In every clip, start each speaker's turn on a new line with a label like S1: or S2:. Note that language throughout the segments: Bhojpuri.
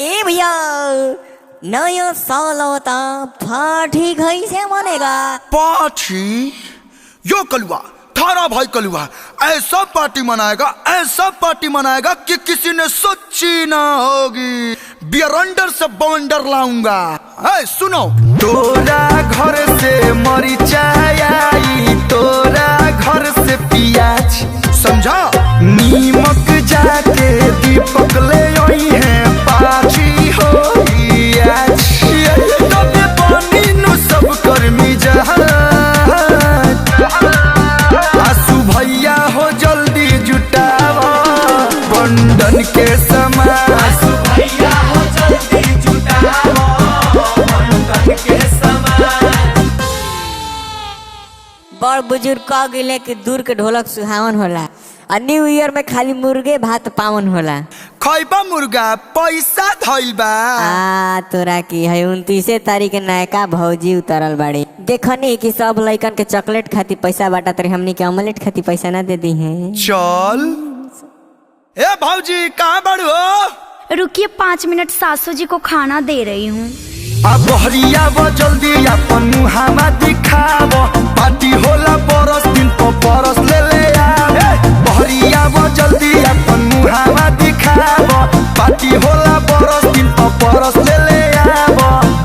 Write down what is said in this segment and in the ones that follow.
S1: ए भैया नया साल होता पार्टी कैसे मनेगा?
S2: पार्टी? यो कलुआ थारा भाई कलुआ ऐसा पार्टी मनाएगा कि किसी ने सोची ना होगी। बियरंडर से बवंडर लाऊंगा। सुनो, तोरा घर से मरिचाई आई, तोरा घर से प्याज, समझा? नीमक जाके दीपक ले आई है, पार्टी होगी आज। तबे पानी नु सब कर्मी जहाज। आसू भैया हो जल्दी जुटावा बंधन के समान। आसू भैया हो जल्दी जुटावा बंधन के समान।
S1: बड़ बुजुर्ग कह गिले कि दूर के ढोलक सुहावन होला और न्यू ईयर में खाली मुर्गे भात पावन होला।
S2: खैबा मुर्गा पैसा धइल बा।
S1: तोरा की है 29 तारीख नयका भौजी उतरल बाड़ी। देखनी कि सब लइकन के चॉकलेट खाती पैसा बाटा तरी, हमनी के ऑमलेट खाती पैसा ना दे दी है।
S2: चल ए भौजी कहाँ बड़ू हो?
S3: रुकिए 5 मिनट, सासू जी को खाना दे रही हूँ।
S2: अब बहरिया वो जल्दी अपन मुहावा दिखाव, पार्टी होला बरस दिन पर बरस ले ले आव। बहरिया वो जल्दी अपन मुहावा दिखाव, पार्टी होला बरस दिन पर बरस ले ले आव।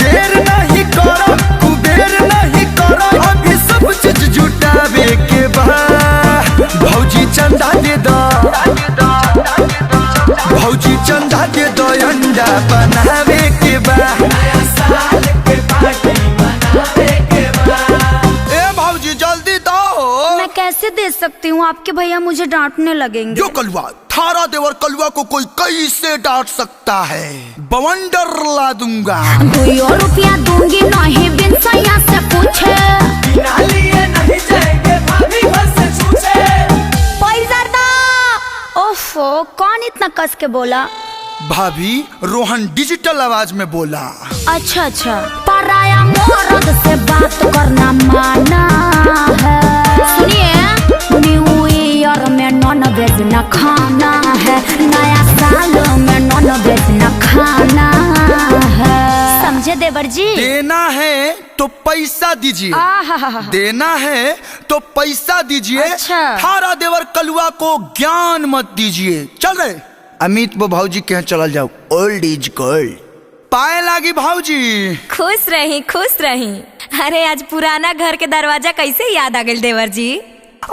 S2: देर नहीं करो, कुबेर नहीं करो, अभी सब चीज जुटावे के बा। भौजी चंदा दे दो, भौजी चंदा दे दो, अंडा बनावे के बा।
S3: कैसे दे सकती हूँ, आपके भैया मुझे डांटने लगेंगे।
S2: यो कलुआ थारा देवर कलुआ को कोई कैसे डांट सकता है? बवंडर ला दूंगा।
S3: 2 रुपया दूंगी नहीं, बिन सैया से पूछे।
S4: बिना लिए नहीं जाएंगे भाभी घर से छूछे।
S3: पैसा दो। ओफो, कौन इतना कस के बोला?
S2: भाभी रोहन डिजिटल आवाज में बोला।
S3: अच्छा, पराया मर्द से बात करना माना है। सुनिए, न्यू ईयर में नॉन वेज न खाना है, नया साल में नॉन वेज न खाना है, समझे देवर जी?
S2: देना है तो पैसा दीजिए, देना है तो पैसा दीजिए।
S3: अच्छा।
S2: थारा देवर कलुआ को ज्ञान मत दीजिए। चल रहे अमित वो भाऊजी के यहाँ चल जाओ, ओल्ड इज गोल्ड। पाए लागी भाऊजी।
S5: खुश रही। अरे आज पुराना घर के दरवाजा कैसे याद आ गइल देवर जी?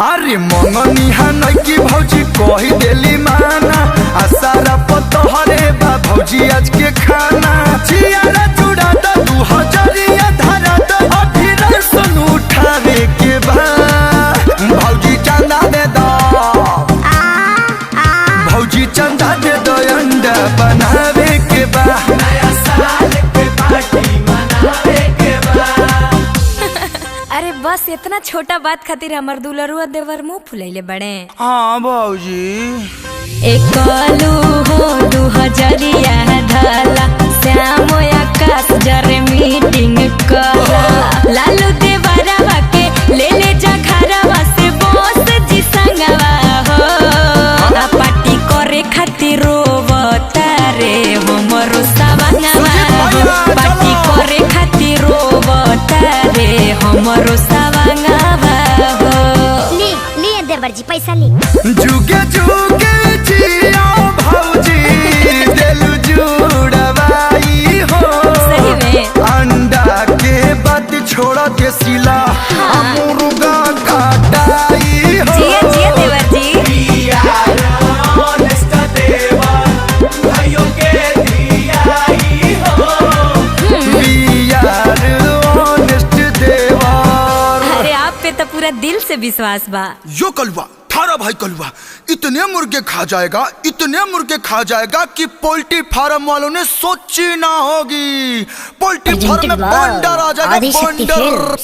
S2: अरे मंगनी हनई की भौजी कही देली माना, आसारा पतहरे बा भौजी आज के खाना। चियारा चूड़ा दा 2000 धरा दा, अभी रसन उठावे के बा। भौजी चंदा दे दो, भौजी चंदा दे दो, अंडा बनावे के बा।
S4: नया साल के पार्टी मनावे के बा।
S5: अरे बस इतना छोटा बात खातिर हमर दुलरुआ देवर मुंह फुलैले बड़े।
S2: हाँ भौजी।
S5: एक कलू हो 2000 धाला, श्याम आकाश जरे मीटिंग करा। लालू देवरवा के ले ले जा घरवा से बोस जी संगवा हो। आ पार्टी करे खातिर रोवता रे हमरो सवंगवा हो। पार्टी करे खातिर रोवता रे हमरो सवंगवा हो।
S3: लिए देवर जी पैसा ले।
S2: जुगे जुगे जिया भौजी, देलु जुड़वाई हो।
S5: सही में
S2: अंडा के बाद छोड़ा के सिला, मुर्गा काटाई हो।
S5: जिया देवर जी।
S4: ऑनेस्ट देवर भाइयों के दियाई हो।
S2: ऑनेस्ट देवर।
S5: अरे आप पे तो पूरा दिल से विश्वास बा।
S2: यो कलुआ थारा भाई कलुआ इतने मुर्गे खा जाएगा कि पोल्ट्री फार्म वालों ने सोची ना होगी। पोल्ट्री फार्म में बंडर आ जाएगा, बंडर।